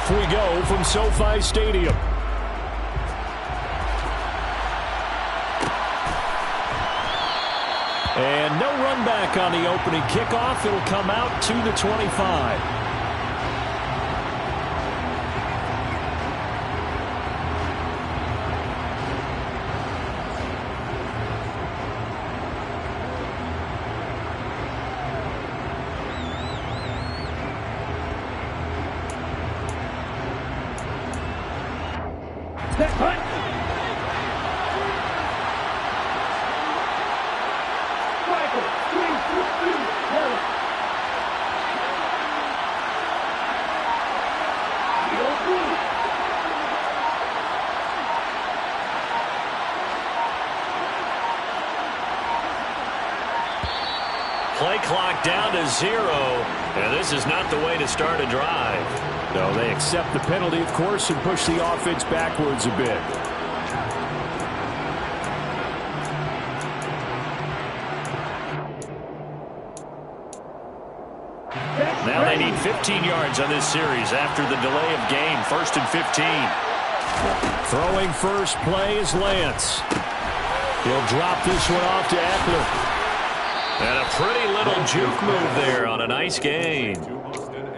Off we go from SoFi Stadium. And no run back on the opening kickoff. It'll come out to the 25. Play clock down to 0, and this is not the way to start a drive. No, they accept the penalty, of course, and push the offense backwards a bit. Now they need 15 yards on this series after the delay of game. 1st and 15. Throwing first play is Lance. He'll drop this one off to Eckler. And a pretty little juke move there on a nice gain.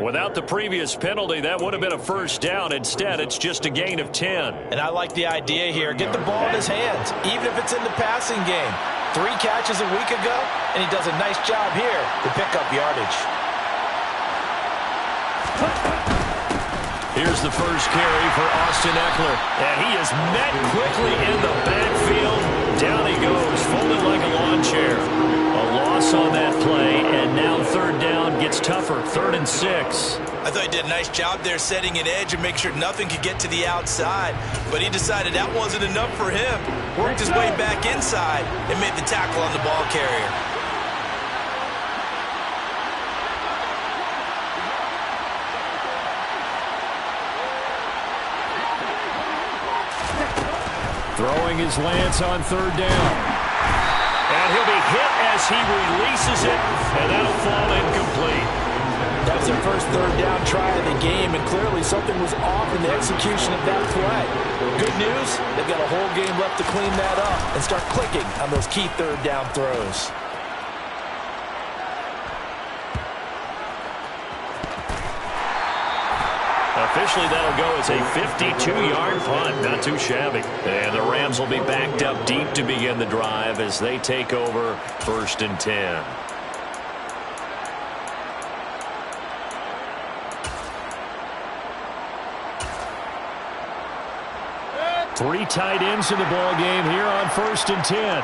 Without the previous penalty, that would have been a first down. Instead, it's just a gain of 10. And I like the idea here. Get the ball in his hands, even if it's in the passing game. 3 catches a week ago, and he does a nice job here to pick up yardage. Here's the first carry for Austin Eckler. And he is met quickly in the backfield. Down he goes, folded like a lawn chair. A loss on that play, and now 3rd down gets tougher. 3rd and 6. I thought he did a nice job there setting an edge and make sure nothing could get to the outside. But he decided that wasn't enough for him. Worked his way back inside and made the tackle on the ball carrier. Throwing his Lance on 3rd down. And he'll be hit as he releases it, and that'll fall incomplete. That was their first 3rd down try of the game, and clearly something was off in the execution of that play. Good news, they've got a whole game left to clean that up and start clicking on those key 3rd down throws. Officially, that'll go as a 52-yard punt. Not too shabby. And the Rams will be backed up deep to begin the drive as they take over 1st and 10. Three tight ends in the ball game here on 1st and 10.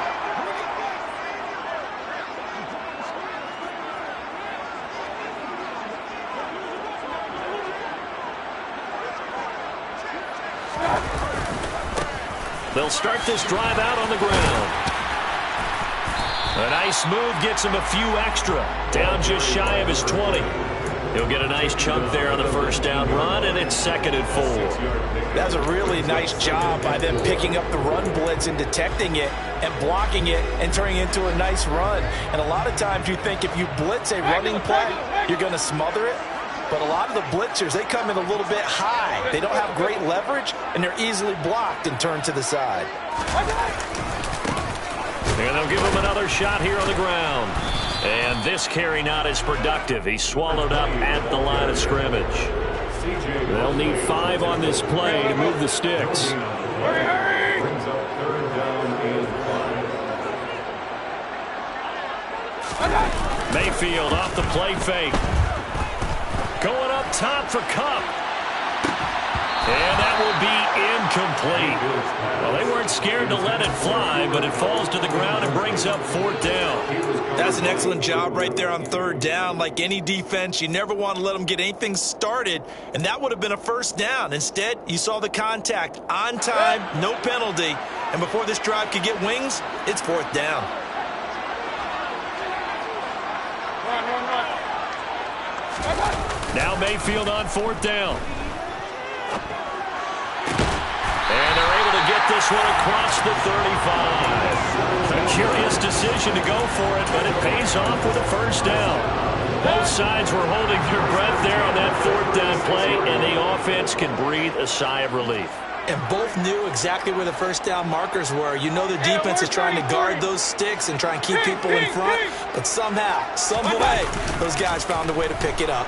They'll start this drive out on the ground. A nice move gets him a few extra. Down just shy of his 20. He'll get a nice chunk there on the 1st down run, and it's 2nd and 4. That's a really nice job by them picking up the run blitz and detecting it and blocking it and turning it into a nice run. And a lot of times you think if you blitz a running play, you're going to smother it. But a lot of the blitzers, they come in a little bit high. They don't have great leverage, and they're easily blocked and turned to the side. And they'll give him another shot here on the ground. And this carry not as productive. He's swallowed up at the line of scrimmage. They'll need 5 on this play to move the sticks. Mayfield off the play fake. Going up top for Kupp. And that will be incomplete. Well, they weren't scared to let it fly, but it falls to the ground and brings up 4th down. That's an excellent job right there on 3rd down. Like any defense, you never want to let them get anything started, and that would have been a 1st down. Instead, you saw the contact on time, no penalty, and before this drive could get wings, it's 4th down. Now Mayfield on 4th down. And they're able to get this one across the 35. A curious decision to go for it, but it pays off with a 1st down. Both sides were holding their breath there on that fourth down play, and the offense can breathe a sigh of relief. And both knew exactly where the first down markers were. You know the defense is trying to guard those sticks and try and keep people in front, but somehow, some way, those guys found a way to pick it up.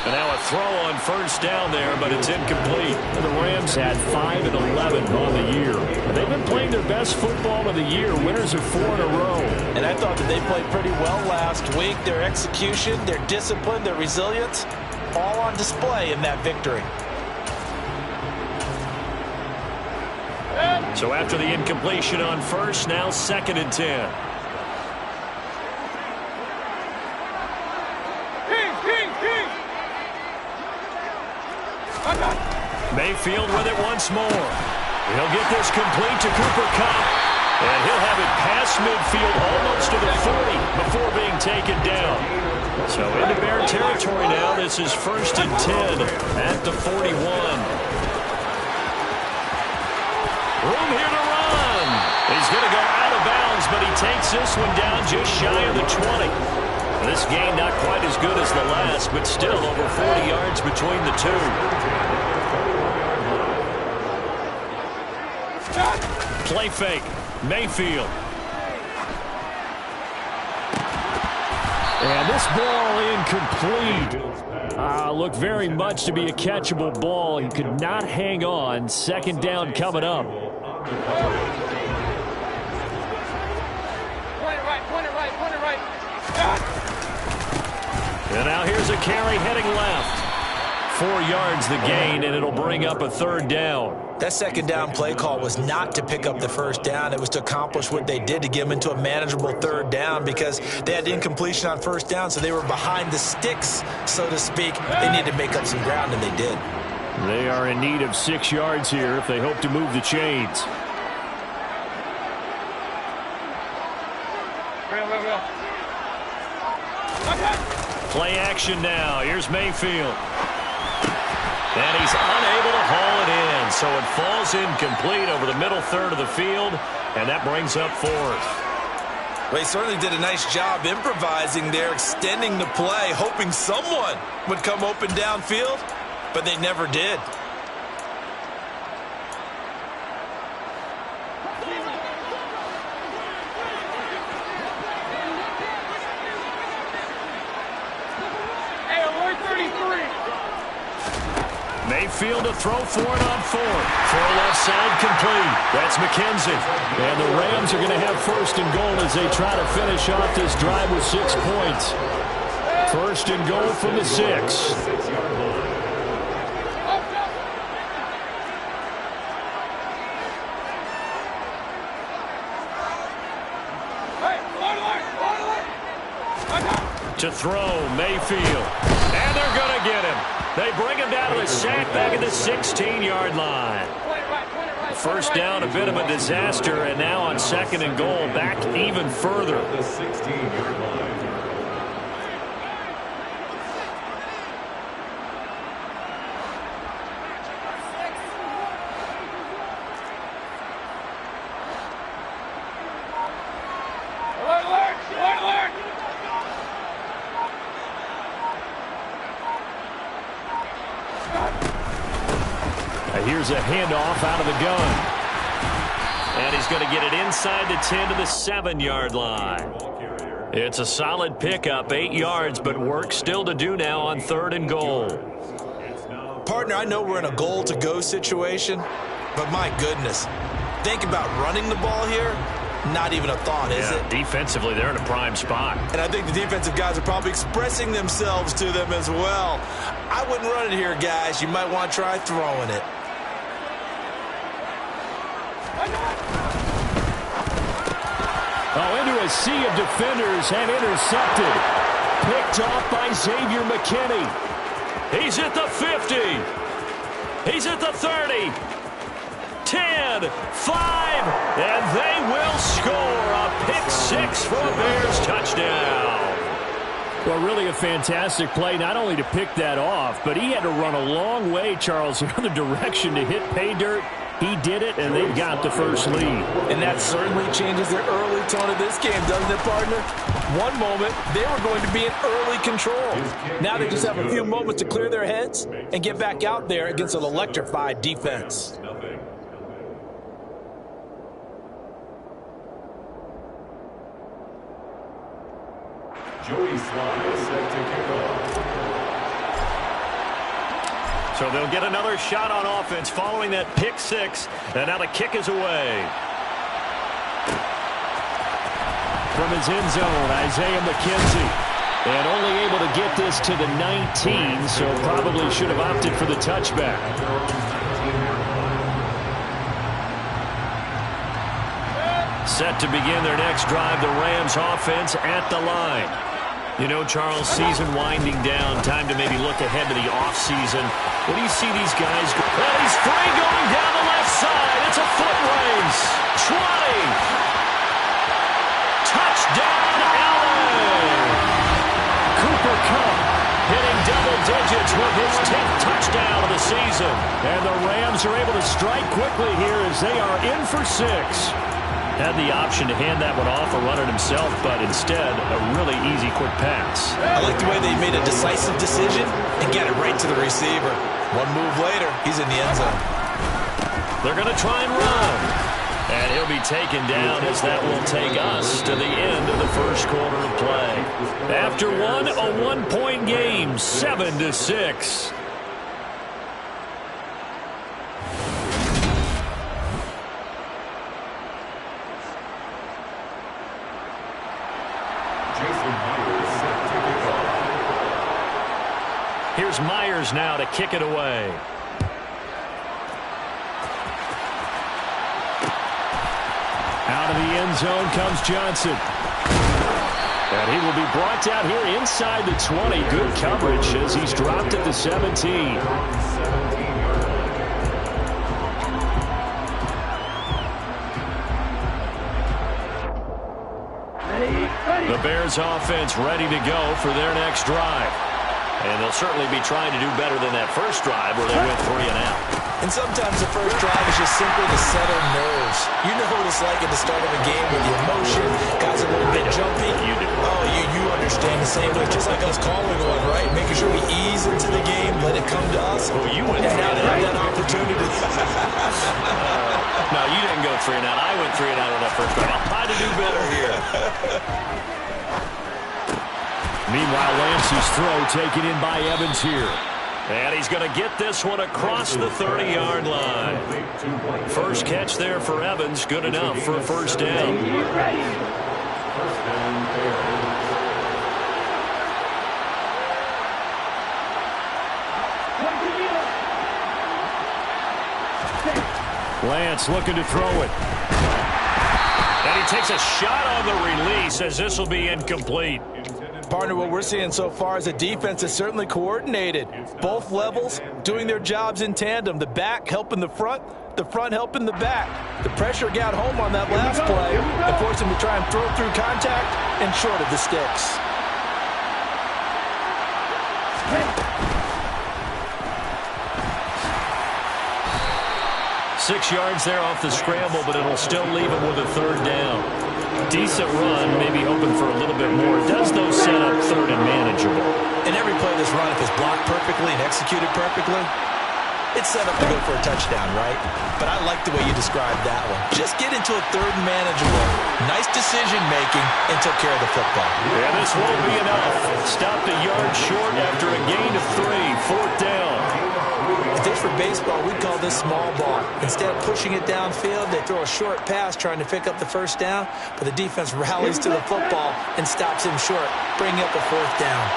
And now a throw on first down there, but it's incomplete. The Rams had 5 and 11 on the year. They've been playing their best football of the year. Winners of 4 in a row. And I thought that they played pretty well last week. Their execution, their discipline, their resilience, all on display in that victory. So after the incompletion on first, now 2nd and 10. Mayfield with it once more. He'll get this complete to Cooper Kupp. And he'll have it past midfield almost to the 40 before being taken down. So into Bear territory now. This is 1st and 10 at the 41. Room here to run. He's going to go out of bounds, but he takes this one down just shy of the 20. This game not quite as good as the last, but still over 40 yards between the two. Play fake. Mayfield. And this ball incomplete. Looked very much to be a catchable ball. He could not hang on. 2nd down coming up. Point it right. And now here's a carry heading left. 4 yards the gain, and it'll bring up a 3rd down. That 2nd down play call was not to pick up the 1st down. It was to accomplish what they did to get them into a manageable 3rd down because they had incompletion on 1st down, so they were behind the sticks, so to speak. They needed to make up some ground, and they did. They are in need of 6 yards here if they hope to move the chains. Play action now. Here's Mayfield. And he's unable to haul it in, so it falls incomplete over the middle third of the field, and that brings up 4th. Well, he certainly did a nice job improvising there, extending the play, hoping someone would come open downfield, but they never did. Mayfield to throw for it on 4th. Throw left side complete. That's McKenzie. And the Rams are going to have 1st and goal as they try to finish off this drive with 6 points. 1st and goal from the 6. To throw, Mayfield. And they're going to get him. They bring him down to the sack back at the 16-yard line. 1st down, a bit of a disaster, and now on 2nd and goal, back even further. The 16-yard line. Here's a handoff out of the gun. And he's going to get it inside the 10 to the 7-yard line. It's a solid pickup, 8 yards, but work still to do now on 3rd and goal. Partner, I know we're in a goal-to-go situation, but my goodness, think about running the ball here. Not even a thought, is it? Defensively, they're in a prime spot. And I think the defensive guys are probably expressing themselves to them as well. I wouldn't run it here, guys. You might want to try throwing it. Oh, into a sea of defenders and intercepted. Picked off by Xavier McKinney. He's at the 50. He's at the 30. 10, 5, and they will score a pick-6 for a Bears touchdown. Well, really a fantastic play, not only to pick that off, but he had to run a long way, Charles, the other direction to hit pay dirt. He did it, and they've got the first lead. And that certainly changes the early tone of this game, doesn't it, partner? One moment, they were going to be in early control. Now they just have a few moments to clear their heads and get back out there against an electrified defense. Joey Slye set to kick off. So they'll get another shot on offense following that pick six. And now the kick is away. From his end zone, Isaiah McKenzie. And only able to get this to the 19, so probably should have opted for the touchback. Set to begin their next drive, the Rams offense at the line. You know, Charles, season winding down, time to maybe look ahead to the offseason. What do you see these guys go? Well, he's free going down the left side. It's a foot race. 20. Touchdown, Allen. Cooper Kupp Hitting double digits with his 10th touchdown of the season. And the Rams are able to strike quickly here as they are in for 6. Had the option to hand that one off or run it himself, but instead, a really easy, quick pass. I like the way they made a decisive decision and get it right to the receiver. One move later, he's in the end zone. They're going to try and run. And he'll be taken down as that will take us to the end of the first quarter of play. After one, a one-point game, 7-6. Here's Myers now to kick it away. Out of the end zone comes Johnson. And he will be brought down here inside the 20. Good coverage as he's dropped at the 17. The Bears offense ready to go for their next drive. And they'll certainly be trying to do better than that first drive where they went 3 and out. And sometimes the first drive is just simply to settle nerves. You know what it's like at the start of a game with the emotion. Guys are a little bit jumpy. You do. Oh, you understand the same way. Just like us calling one, right? Making sure we ease into the game, let it come to us. Well, you went and now they have right? that opportunity. No, you didn't go 3 and out. I went 3 and out on that first drive. I'll try to do better here. Meanwhile, Lance's throw taken in by Evans here. And he's going to get this one across the 30-yard line. First catch there for Evans. Good enough for a first down. Lance looking to throw it. And he takes a shot on the release as this will be incomplete. Partner, what we're seeing so far is the defense is certainly coordinated. Both levels doing their jobs in tandem. The back helping the front helping the back. The pressure got home on that last play and forced him to try and throw through contact and short of the sticks. Six yards there off the scramble, but it'll still leave him with a third down. Decent run, maybe hoping for a little bit more. Does those set up third and manageable? And every play this run, if it's blocked perfectly and executed perfectly, it's set up to go for a touchdown, right? But I like the way you described that one. Just get into a third and manageable. Nice decision-making and took care of the football. Yeah, this won't be enough. Stopped a yard short after a gain of 3. Fourth down. If this were baseball, we'd call this small ball. Instead of pushing it downfield, they throw a short pass trying to pick up the first down, but the defense rallies to the football and stops him short, bringing up a fourth down.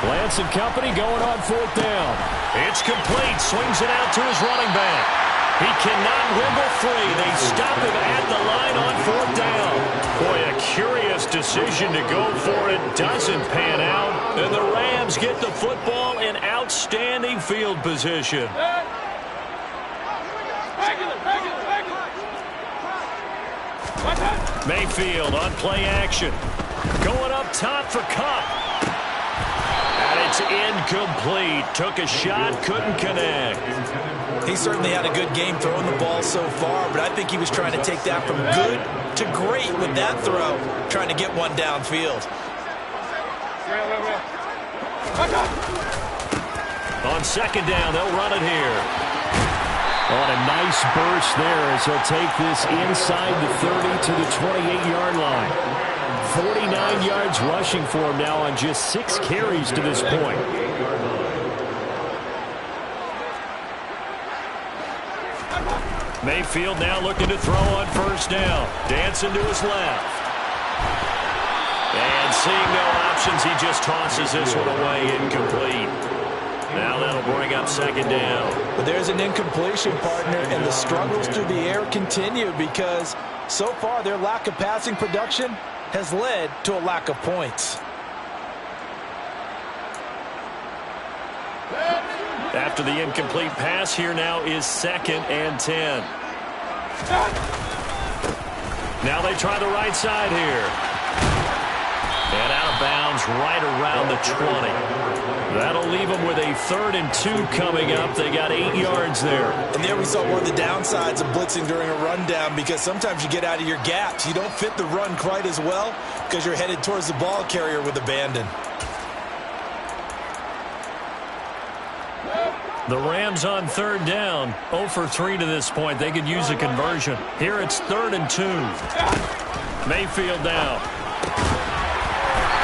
Lance and company going on fourth down. It's complete. Swings it out to his running back. He cannot wiggle free. They stop him at the line on fourth down. Boy, a curious decision to go for it. Doesn't pan out. And the Rams get the football in outstanding field position. Mayfield on play action. Going up top for Kupp. And And it's incomplete. Took a shot, couldn't connect. He certainly had a good game throwing the ball so far, but I think he was trying to take that from good to great with that throw, trying to get one downfield. On second down, they'll run it here. On a nice burst there as he'll take this inside the 30 to the 28-yard line. 49 yards rushing for him now on just 6 carries to this point. Mayfield now looking to throw on first down. Dancing to his left. And seeing no options, he just tosses this one away, incomplete. Now that'll bring up second down. But there's an incompletion, partner, and the struggles through the air continue because so far their lack of passing production has led to a lack of points. After the incomplete pass, here now is 2nd and 10. Now they try the right side here. And out of bounds right around the 20. That'll leave them with a 3rd and 2 coming up. They got 8 yards there. And there we saw one of the downsides of blitzing during a rundown because sometimes you get out of your gaps. You don't fit the run quite as well because you're headed towards the ball carrier with abandon. The Rams on 3rd down, 0 for 3 to this point. They could use a conversion. Here it's 3rd and 2. Mayfield now.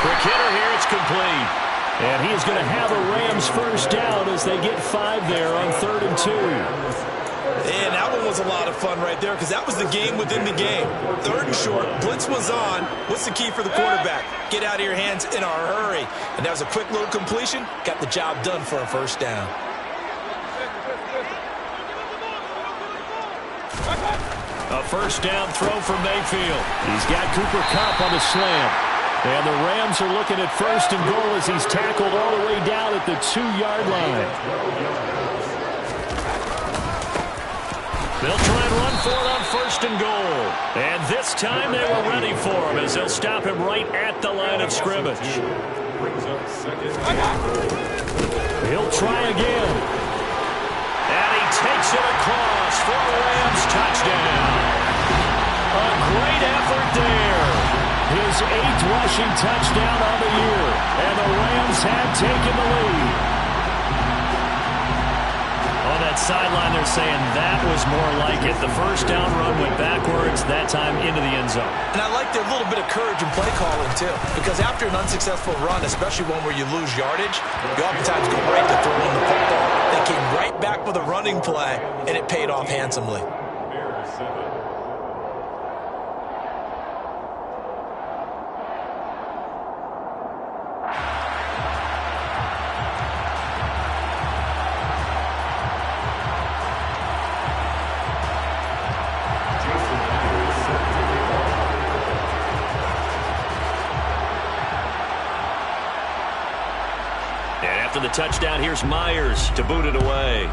Quick hitter here, it's complete. And he is going to have a Rams first down as they get 5 there on 3rd and 2. And that one was a lot of fun right there because that was the game within the game. 3rd and short, blitz was on. What's the key for the quarterback? Get out of your hands in a hurry. And that was a quick little completion. Got the job done for a first down. A first down throw from Mayfield. He's got Cooper Kupp on the slam. And the Rams are looking at 1st and goal as he's tackled all the way down at the 2-yard line. They'll try and run for it on 1st and goal. And this time they were ready for him as they'll stop him right at the line of scrimmage. He'll try again. And he takes it across for a Rams touchdown. A great effort there. His 8th rushing touchdown on the year. And the Rams have taken the lead. On that sideline, they're saying that was more like it. The first down run went backwards, that time into the end zone. And I like their little bit of courage in play calling, too. Because after an unsuccessful run, especially one where you lose yardage, you oftentimes go right to throwing the football. They came right back with a running play, and it paid off handsomely. The touchdown, here's Myers to boot it away.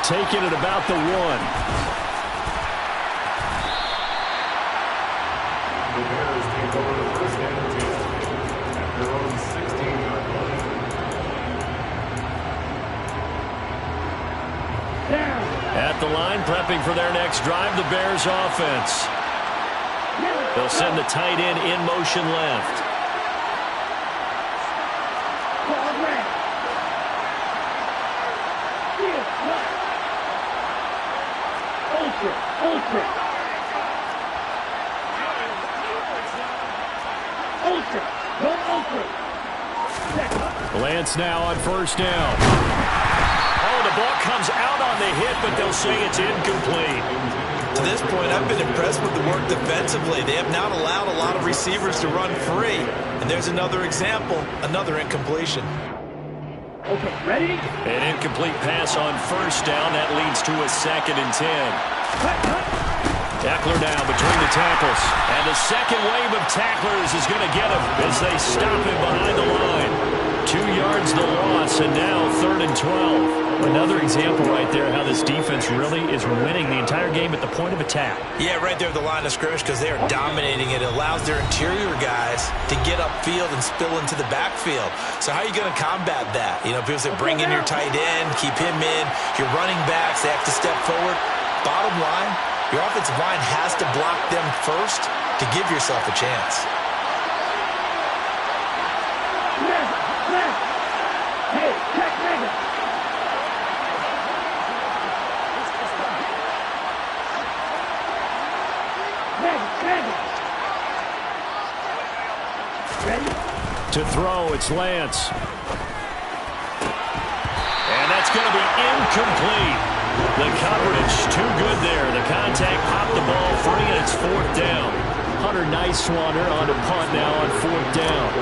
Taking it about the 1. The Bears take over the 1st and 10 at their own 16-yard line. At the line, prepping for their next drive, the Bears offense. They'll send the tight end in motion left. Lance now on first down. Oh, the ball comes out on the hit, but they'll say it's incomplete. To this point, I've been impressed with the work defensively. They have not allowed a lot of receivers to run free. And there's another example, another incompletion. Okay, ready? An incomplete pass on first down. That leads to a 2nd and 10. Tackler now between the tackles. And the second wave of tacklers is going to get him as they stop him behind the line. 2 yards the loss, and now 3rd and 12. Another example right there how this defense really is winning the entire game at the point of attack. Yeah, right there at the line of scrimmage because they are dominating it. It allows their interior guys to get upfield and spill into the backfield. So how are you going to combat that? You know, people say bring in your tight end, keep him in. Your running backs, they have to step forward. Bottom line, your offensive line has to block them first to give yourself a chance. Hey, check nigga. Ready? To throw, it's Lance. And that's going to be incomplete. The coverage too good there. The contact popped the ball free, and it's 4th down. Hunter Nicewater on a punt now on 4th down.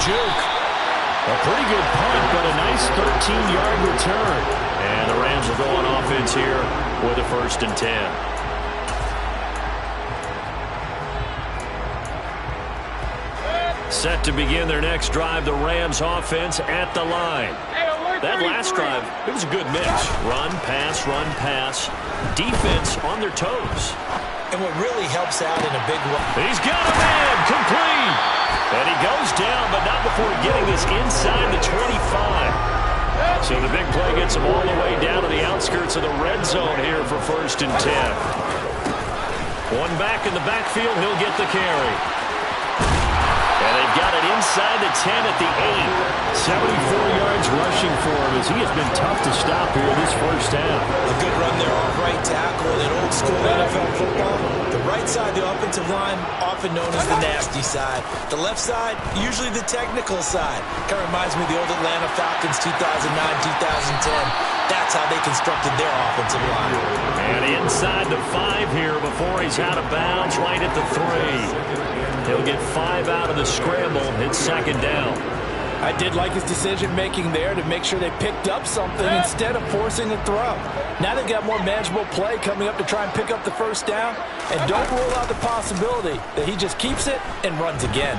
Juke. A pretty good punt, but a nice 13-yard return. And the Rams will go on offense here with a 1st and 10. Set to begin their next drive, the Rams offense at the line. That last drive, it was a good mix. Run, pass, defense on their toes. And what really helps out in a big way. He's got a man, complete. And he goes down, but not before getting this inside the 25. So the big play gets him all the way down to the outskirts of the red zone here for 1st and 10. One back in the backfield, he'll get the carry. And they've got it inside the 10 at the 8. 74 yards rushing for him as he has been tough to stop here this first half. A good run there off right tackle in old school NFL football. The right side, the offensive line, often known as the nasty side. The left side, usually the technical side. Kind of reminds me of the old Atlanta Falcons 2009, 2010. That's how they constructed their offensive line. And inside the 5 here before he's out of bounds right at the 3. He'll get 5 out of the scramble. It's 2nd down. I did like his decision-making there to make sure they picked up something instead of forcing a throw. Now they've got more manageable play coming up to try and pick up the 1st down. And don't rule out the possibility that he just keeps it and runs again.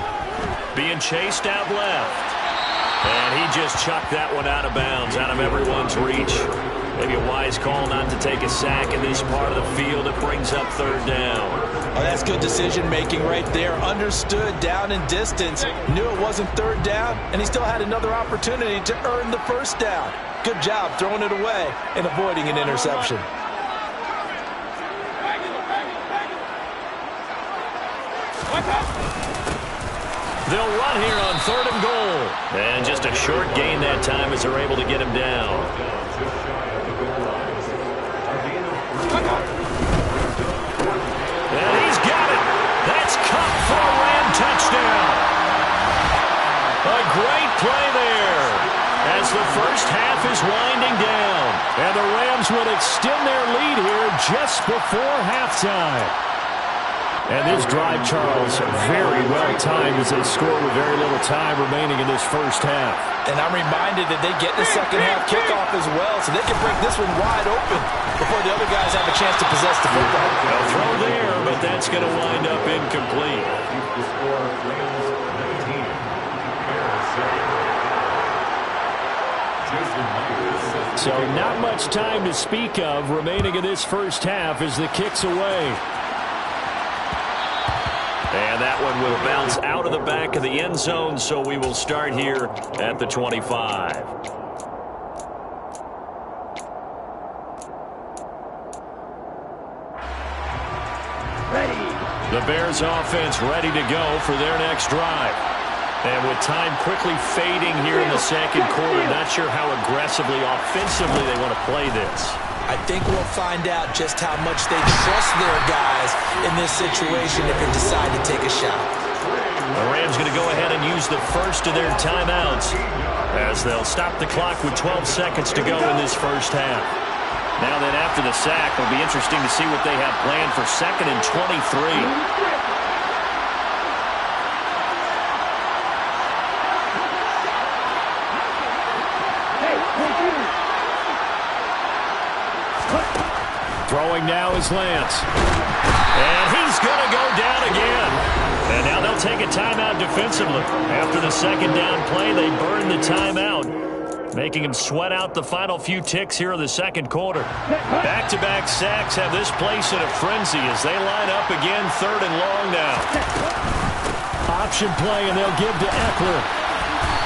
Being chased out left. And he just chucked that one out of bounds, out of everyone's reach. Maybe a wise call not to take a sack in this part of the field. It brings up 3rd down. Oh, that's good decision-making right there. Understood down in distance. Knew it wasn't 3rd down, and he still had another opportunity to earn the 1st down. Good job throwing it away and avoiding an interception. They'll run here on 3rd and goal. And just a short gain that time as they're able to get him down. And he's got it. That's Kupp for a Ram touchdown. A great play there as the first half is winding down. And the Rams will extend their lead here just before halftime. And this drive, Charles, very well timed as they score with very little time remaining in this first half. And I'm reminded that they get the second half kickoff as well, so they can break this one wide open before the other guys have a chance to possess the football. A throw there, but that's going to wind up incomplete. So not much time to speak of remaining in this first half as the kick's away. And that one will bounce out of the back of the end zone, so we will start here at the 25. Ready. The Bears offense ready to go for their next drive. And with time quickly fading here in the second quarter, not sure how aggressively, offensively they want to play this. I think we'll find out just how much they trust their guys in this situation if they decide to take a shot. The Rams going to go ahead and use the first of their timeouts as they'll stop the clock with 12 seconds to go in this first half. Now then, after the sack, it'll be interesting to see what they have planned for 2nd and 23. throwing now is Lance. And he's going to go down again. And now they'll take a timeout defensively. After the second down play, they burn the timeout, making him sweat out the final few ticks here in the second quarter. Back-to-back sacks have this place in a frenzy as they line up again, 3rd and long now. Option play, and they'll give to Eckler.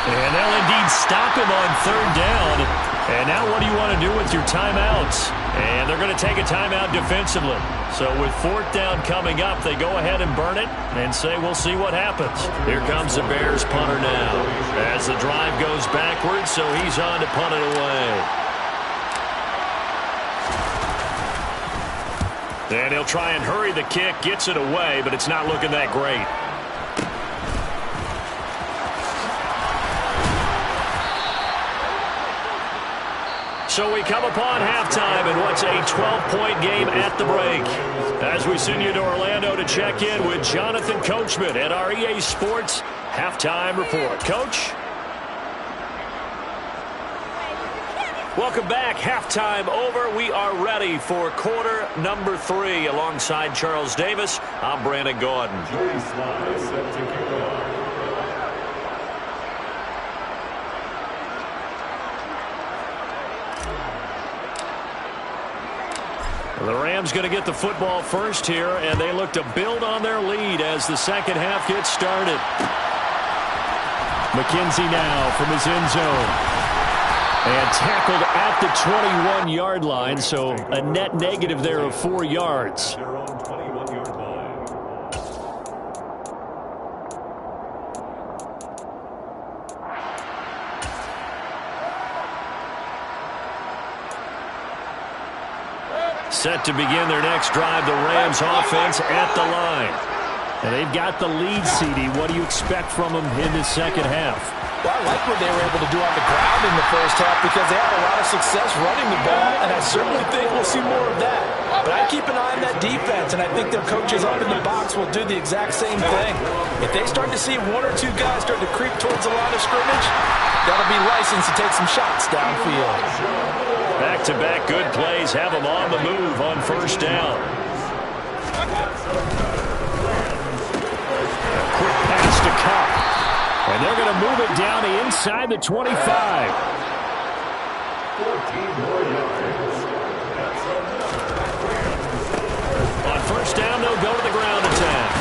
And they'll indeed stop him on 3rd down. And now what do you want to do with your timeouts? And they're going to take a timeout defensively. So with 4th down coming up, they go ahead and burn it and say we'll see what happens. Here comes the Bears punter now as the drive goes backwards, so he's on to punt it away. And he'll try and hurry the kick, gets it away, but it's not looking that great. So we come upon halftime in what's a 12-point game at the break. As we send you to Orlando to check in with Jonathan Coachman at our EA Sports Halftime Report. Coach? Welcome back. Halftime over. We are ready for quarter number 3. Alongside Charles Davis, I'm Brandon Gordon. Joey Slye set to kick off. The Rams going to get the football first here, and they look to build on their lead as the second half gets started. McKenzie now from his end zone. And tackled at the 21-yard line, so a net negative there of 4 yards. They're on 21-yard line. Set to begin their next drive, the Rams offense at the line. And they've got the lead, CD. What do you expect from them in this second half? Well, I like what they were able to do on the ground in the first half because they had a lot of success running the ball, and I certainly think we'll see more of that. But I keep an eye on that defense, and I think their coaches up in the box will do the exact same thing. If they start to see 1 or 2 guys start to creep towards the line of scrimmage, that'll be licensed to take some shots downfield. Back-to-back good plays have them on the move on first down. A quick pass to Kupp. And they're going to move it down to inside the 25. 14 more yards. On first down, they'll go to the ground attack.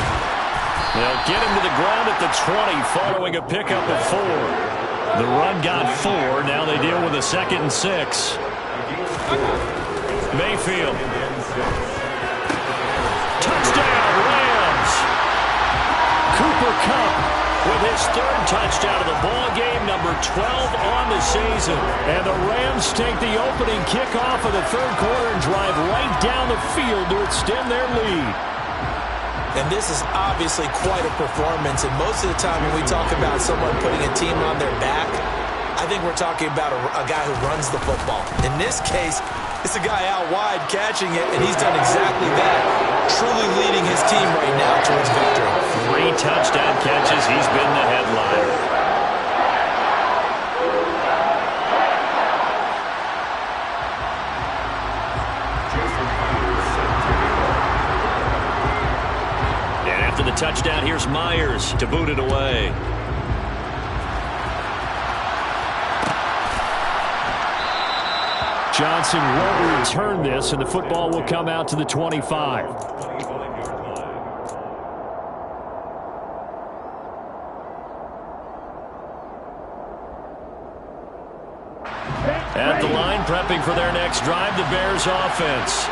They'll get him to the ground at the 20 following a pickup of 4. The run got 4. Now they deal with a 2nd and 6. Mayfield. Touchdown, Rams. Cooper Kupp with his 3rd touchdown of the ball game, number 12 on the season. And the Rams take the opening kickoff of the 3rd quarter and drive right down the field to extend their lead. And this is obviously quite a performance, and most of the time when we talk about someone putting a team on their back, I think we're talking about a guy who runs the football. In this case, it's a guy out wide catching it, and he's done exactly that, truly leading his team right now towards victory. 3 touchdown catches. He's been the headliner. And after the touchdown, here's Myers to boot it away. Johnson won't return this, and the football will come out to the 25. At the line, prepping for their next drive, the Bears offense.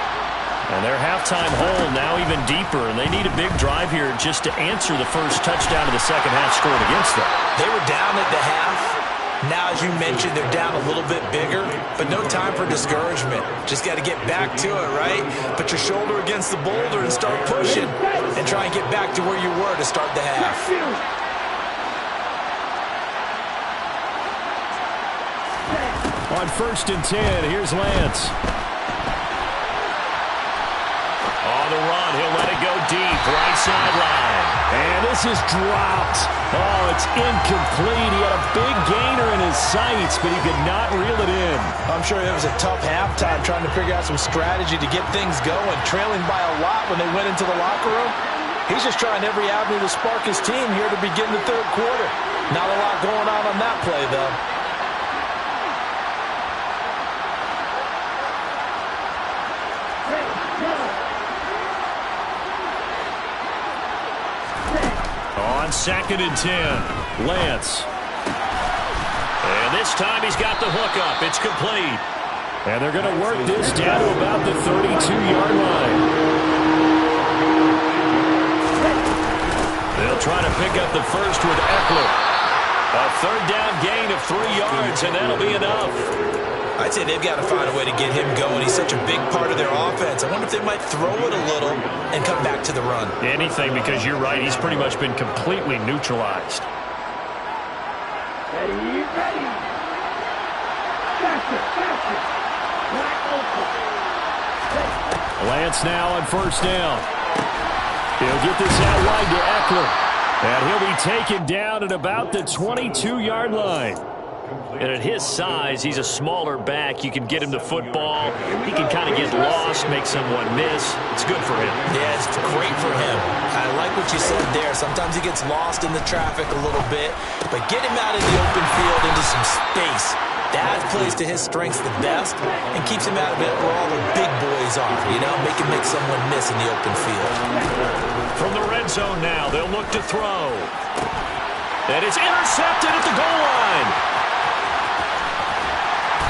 And their halftime hole now even deeper, and they need a big drive here just to answer the first touchdown of the second half scored against them. They were down at the half. Now, as you mentioned, they're down a little bit bigger, but no time for discouragement. Just got to get back to it, right? Put your shoulder against the boulder and start pushing and try and get back to where you were to start the half. On 1st and 10, here's Lance. On the run, he'll let it go deep, right sideline. And this is dropped. Oh, it's incomplete. He had a big gainer in his sights, but he could not reel it in. I'm sure it was a tough halftime trying to figure out some strategy to get things going, trailing by a lot when they went into the locker room. He's just trying every avenue to spark his team here to begin the third quarter. Not a lot going on that play, though. On 2nd and 10, Lance. And this time he's got the hookup. It's complete. And they're going to work this down to about the 32-yard line. They'll try to pick up the first with Eckler. A 3rd down gain of 3 yards, and that'll be enough. I'd say they've got to find a way to get him going. He's such a big part of their offense. I wonder if they might throw it a little and come back to the run. Anything, because you're right. He's pretty much been completely neutralized. Ready, ready. Faster, faster. Black open. Lance now on 1st down. He'll get this out wide to Eckler. And he'll be taken down at about the 22-yard line. And at his size, he's a smaller back. You can get him the football. He can kind of get lost, make someone miss. It's good for him. Yeah, it's great for him. I like what you said there. Sometimes he gets lost in the traffic a little bit, but get him out in the open field into some space. That plays to his strengths the best and keeps him out of it where all the big boys are, you know, make someone miss in the open field. From the red zone now, they'll look to throw. And it's intercepted at the goal line.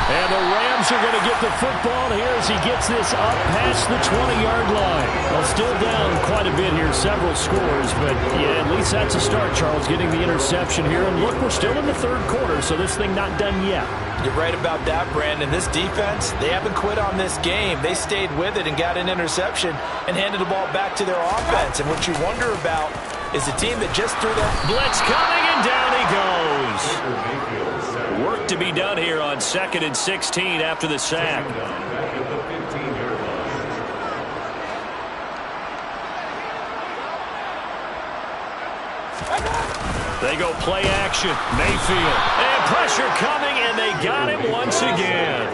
And the Rams are going to get the football here as he gets this up past the 20-yard line. Well, still down quite a bit here, several scores, but yeah, at least that's a start, Charles, getting the interception here. And look, we're still in the 3rd quarter, so this thing not done yet. You're right about that, Brandon. This defense, they haven't quit on this game. They stayed with it and got an interception and handed the ball back to their offense. And what you wonder about is a team that just threw that blitz coming, and down he goes. Work to be done here on 2nd and 16 after the sack. They go play action. Mayfield. And pressure coming, and they got him once again.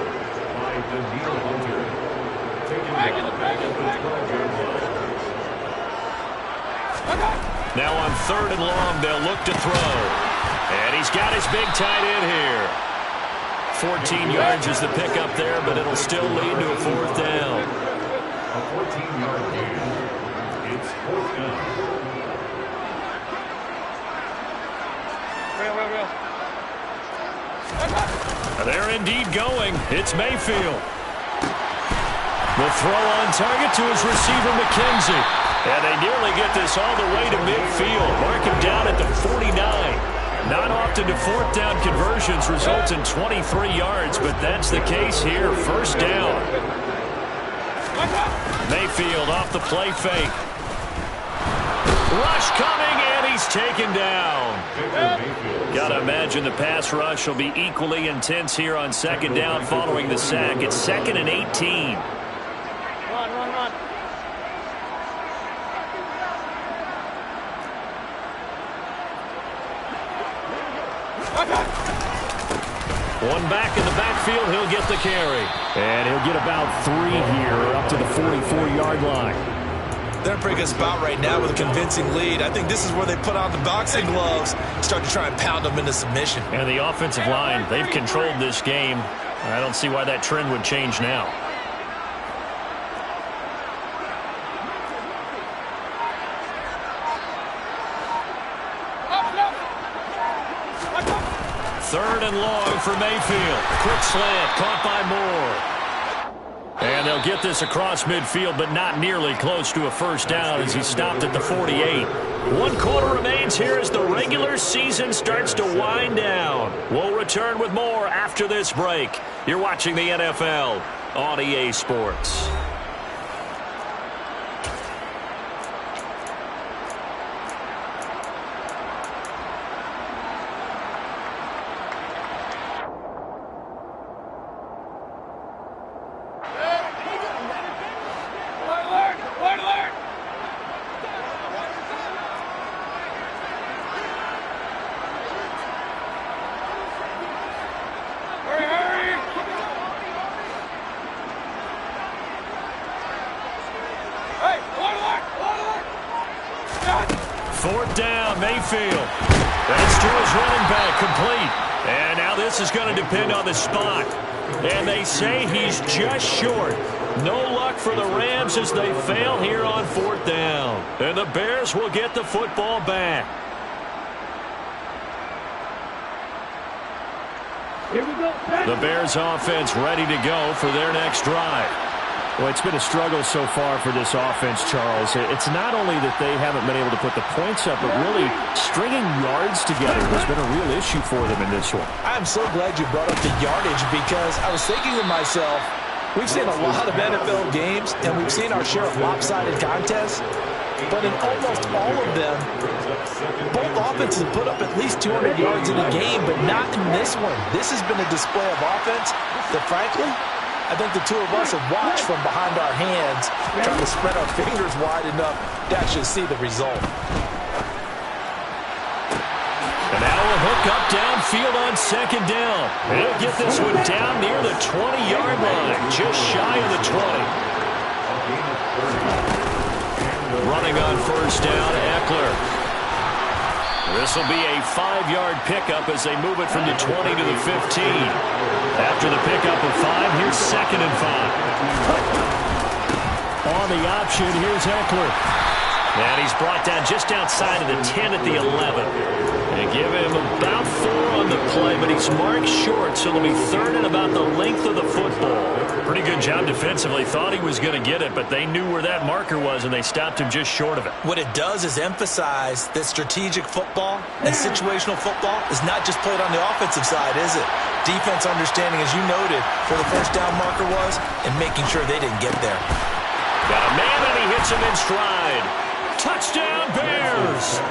Now on 3rd and long, they'll look to throw. And he's got his big tight end here. 14 yards is the pickup there, but it'll still lead to a 4th down. A 14-yard gain. It's 4th down. They're indeed going. It's Mayfield. The throw on target to his receiver, McKenzie. And they nearly get this all the way to midfield. Mark him down at the 49. Not often do 4th down conversions result in 23 yards, but that's the case here. 1st down. Mayfield off the play fake. Rush coming, and he's taken down. Gotta imagine the pass rush will be equally intense here on 2nd down following the sack. It's 2nd and 18. Run. One back in the backfield, he'll get the carry. And he'll get about 3 here up to the 44-yard line. They're in a pretty good spot right now with a convincing lead. I think this is where they put on the boxing gloves, start to try and pound them into submission. And the offensive line, they've controlled this game. I don't see why that trend would change now. Third and long for Mayfield. Quick slant, caught by Moore. And they'll get this across midfield, but not nearly close to a 1st down as he stopped at the 48. 1 quarter remains here as the regular season starts to wind down. We'll return with more after this break. You're watching the NFL on EA Sports. It's to his running back, complete. And now this is going to depend on the spot. And they say he's just short. No luck for the Rams as they fail here on 4th down. And the Bears will get the football back. Here we go. The Bears offense ready to go for their next drive. Well, it's been a struggle so far for this offense, Charles. It's not only that they haven't been able to put the points up, but really stringing yards together has been a real issue for them in this one. I'm so glad you brought up the yardage because I was thinking to myself, we've seen a lot of NFL games, and we've seen our share of lopsided contests. But in almost all of them, both offenses put up at least 200 yards in a game, but not in this one. This has been a display of offense that, frankly, I think the two of us have watched from behind our hands, trying to spread our fingers wide enough to actually see the result. And now a hook up downfield on 2nd down. He'll get this one down near the 20-yard line, just shy of the 20. Running on 1st down, Eckler. This will be a 5-yard pickup as they move it from the 20 to the 15. After the pickup of 5, here's 2nd and 5. On the option, here's Eckler. And he's brought down just outside of the 10 at the 11. And give him about 4 on the play, but he's marked short, so it'll be 3rd and about the length of the football. Pretty good job defensively. Thought he was going to get it, but they knew where that marker was, and they stopped him just short of it. What it does is emphasize that strategic football and situational football is not just played on the offensive side, is it? Defense understanding, as you noted, where the 1st down marker was and making sure they didn't get there. Got a man, and he hits him in stride. Touchdown, Bears!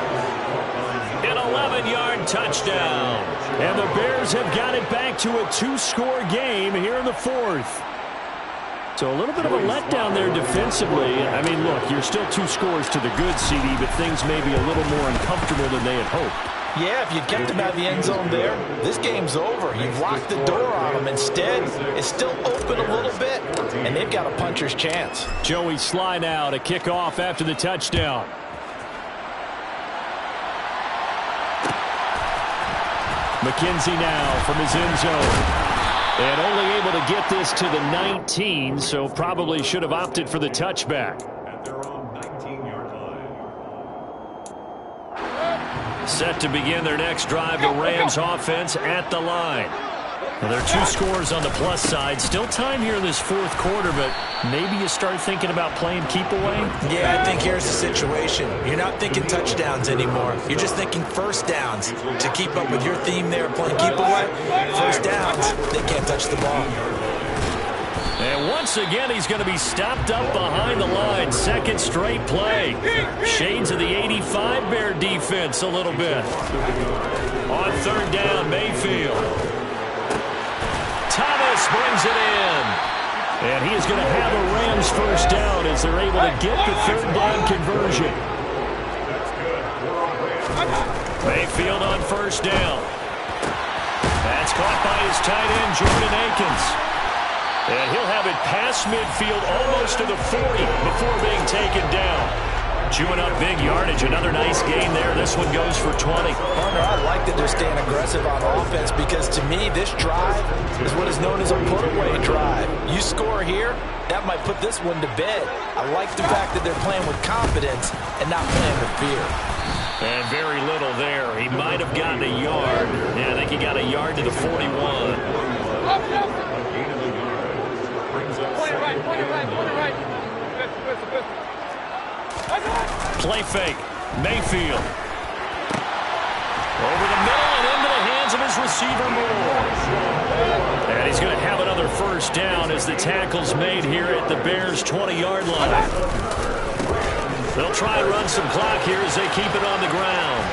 An 11-yard touchdown. And the Bears have got it back to a 2-score game here in the 4th. So a little bit of a letdown there defensively. I mean, look, you're still 2 scores to the good, CD, but things may be a little more uncomfortable than they had hoped. Yeah, if you'd kept him out of the end zone there, this game's over. You've locked the door on him. Instead, it's still open a little bit, and they've got a puncher's chance. Joey Sly now to kick off after the touchdown. McKenzie now from his end zone. And only able to get this to the 19, so probably should have opted for the touchback. At their own 19-yard line. Set to begin their next drive, the Rams offense at the line. Well, there are 2 scores on the plus side. Still time here in this 4th quarter, but maybe you start thinking about playing keep away? Yeah, I think here's the situation. You're not thinking touchdowns anymore. You're just thinking 1st downs. To keep up with your theme there, playing keep away, 1st downs, they can't touch the ball. And once again, he's going to be stopped up behind the line. 2nd straight play. Shades of the 85 Bear defense a little bit. On 3rd down, Mayfield. Thomas brings it in. And he is going to have a Rams 1st down as they're able to get the 3rd down conversion. Mayfield on 1st down. That's caught by his tight end, Jordan Akins. And he'll have it past midfield almost to the 40 before being taken down. Chewing up big yardage. Another nice gain there. This one goes for 20. Partner, I like that they're staying aggressive on offense because to me, this drive is what is known as a put-away drive. You score here, that might put this one to bed. I like the fact that they're playing with confidence and not playing with fear. And very little there. He might have gotten a yard. Yeah, I think he got a yard to the 41. Play fake. Mayfield. Over the middle and into the hands of his receiver, Moore. And he's going to have another 1st down as the tackle's made here at the Bears' 20-yard line. They'll try and run some clock here as they keep it on the ground.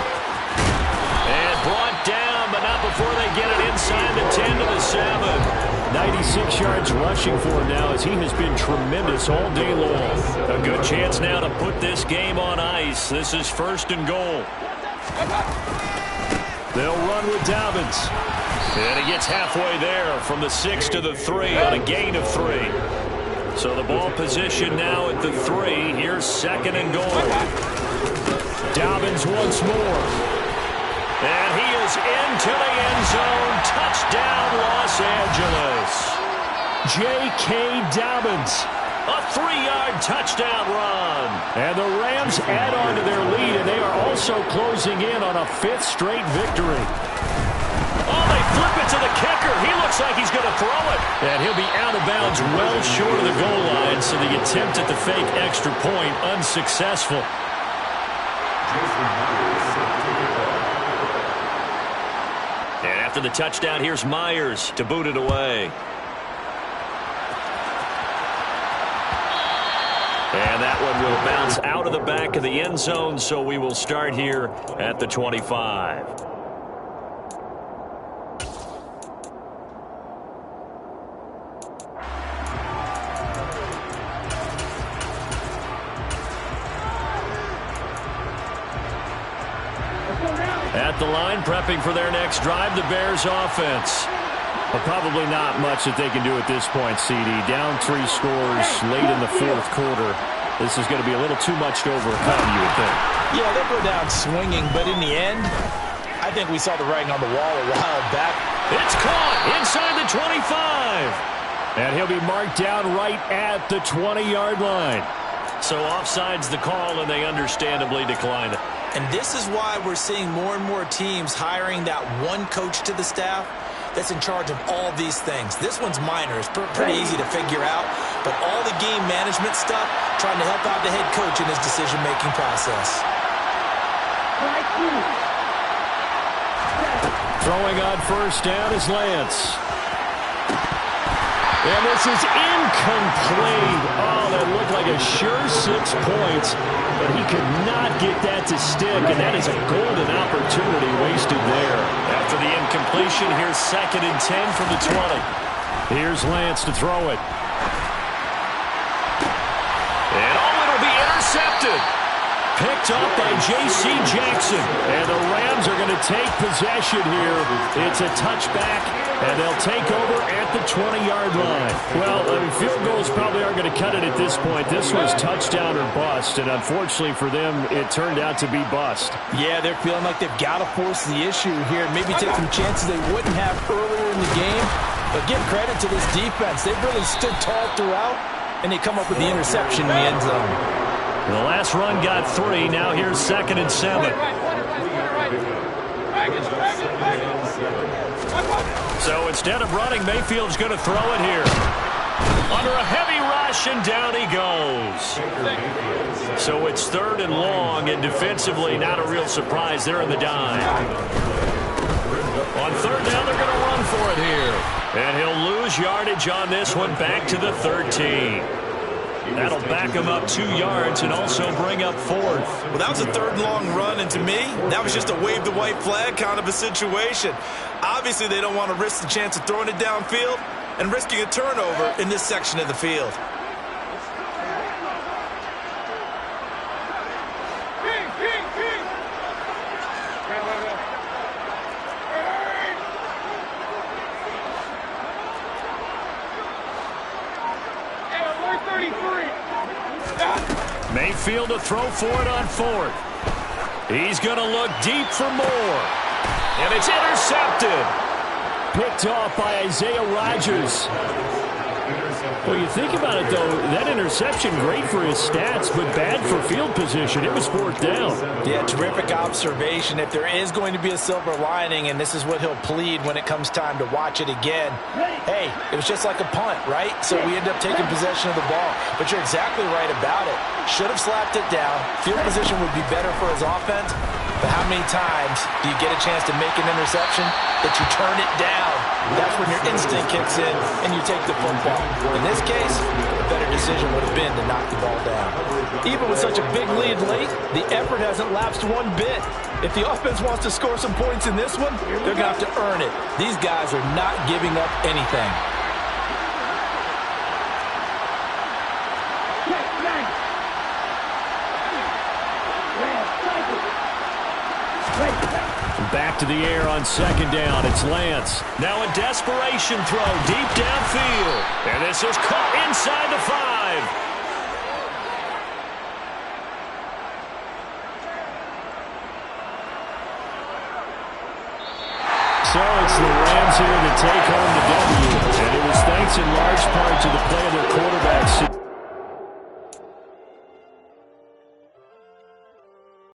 And brought down, but not before they get it inside the 10 to the 7. 96 yards rushing for him now as he has been tremendous all day long. A good chance now to put this game on ice. This is 1st and goal. They'll run with Dobbins. And he gets halfway there from the 6 to the 3 on a gain of 3. So the ball position now at the 3. Here's 2nd and goal. Dobbins once more. And into the end zone. Touchdown, Los Angeles. J.K. Dobbins. A 3-yard touchdown run. And the Rams add on to their lead, and they are also closing in on a 5th straight victory. Oh, they flip it to the kicker. He looks like he's going to throw it. And he'll be out of bounds well short of the goal line, so the attempt at the fake extra point unsuccessful. And after the touchdown, here's Myers to boot it away. And that one will bounce out of the back of the end zone, so we will start here at the 25. At the line, prepping for their next drive, the Bears offense. But probably not much that they can do at this point, CD. Down 3 scores late in the 4th quarter. This is going to be a little too much to overcome, you would think. Yeah, they'll go down swinging, but in the end, I think we saw the writing on the wall a while back. It's caught inside the 25. And he'll be marked down right at the 20-yard line. So offside's the call, and they understandably decline it. And this is why we're seeing more and more teams hiring that one coach to the staff that's in charge of all these things. This one's minor. It's pretty easy to figure out. But all the game management stuff, trying to help out the head coach in his decision-making process. Throwing on first down is Lance. And this is incomplete. Oh, that looked like a sure 6 points. But he could not get that to stick, and that is a golden opportunity wasted there. After the incompletion, here's 2nd and 10 from the 20. Here's Lance to throw it. And it'll be intercepted. Picked up by J.C. Jackson. And the Rams are going to take possession here. It's a touchback, and they'll take over at the 20-yard line. Well, field goals probably aren't going to cut it at this point. This was touchdown or bust, and unfortunately for them, it turned out to be bust. Yeah, they're feeling like they've got to force the issue here. Maybe take some chances they wouldn't have earlier in the game. But give credit to this defense. They've really stood tall throughout, and they come up with the interception in the end zone. The last run got 3. Now here's 2nd and 7. So instead of running, Mayfield's going to throw it here. Under a heavy rush, and down he goes. So it's 3rd and long, and defensively, not a real surprise. They're in the dime. On 3rd down, they're going to run for it here. And he'll lose yardage on this one, back to the 13. That'll back him up 2 yards and also bring up 4th. Well, that was a 3rd and long run, and to me, that was just a wave the white flag kind of a situation. Obviously, they don't want to risk the chance of throwing it downfield and risking a turnover in this section of the field. Mayfield to throw for it on 4th. He's going to look deep for more. And it's intercepted. Picked off by Isaiah Rodgers. Well, you think about it, though, that interception, great for his stats, but bad for field position. It was 4th down. Yeah, terrific observation. If there is going to be a silver lining, and this is what he'll plead when it comes time to watch it again, hey, it was just like a punt, right? So we end up taking possession of the ball. But you're exactly right about it. Should have slapped it down. Field position would be better for his offense. But how many times do you get a chance to make an interception that you turn it down? That's when your instinct kicks in and you take the football. In this case, the better decision would have been to knock the ball down. Even with such a big lead late, the effort hasn't lapsed one bit. If the offense wants to score some points in this one, they're going to have to earn it. These guys are not giving up anything. Back to the air on 2nd down. It's Lance. Now a desperation throw deep downfield. And this is caught inside the 5. So it's the Rams here to take home the W. And it was thanks in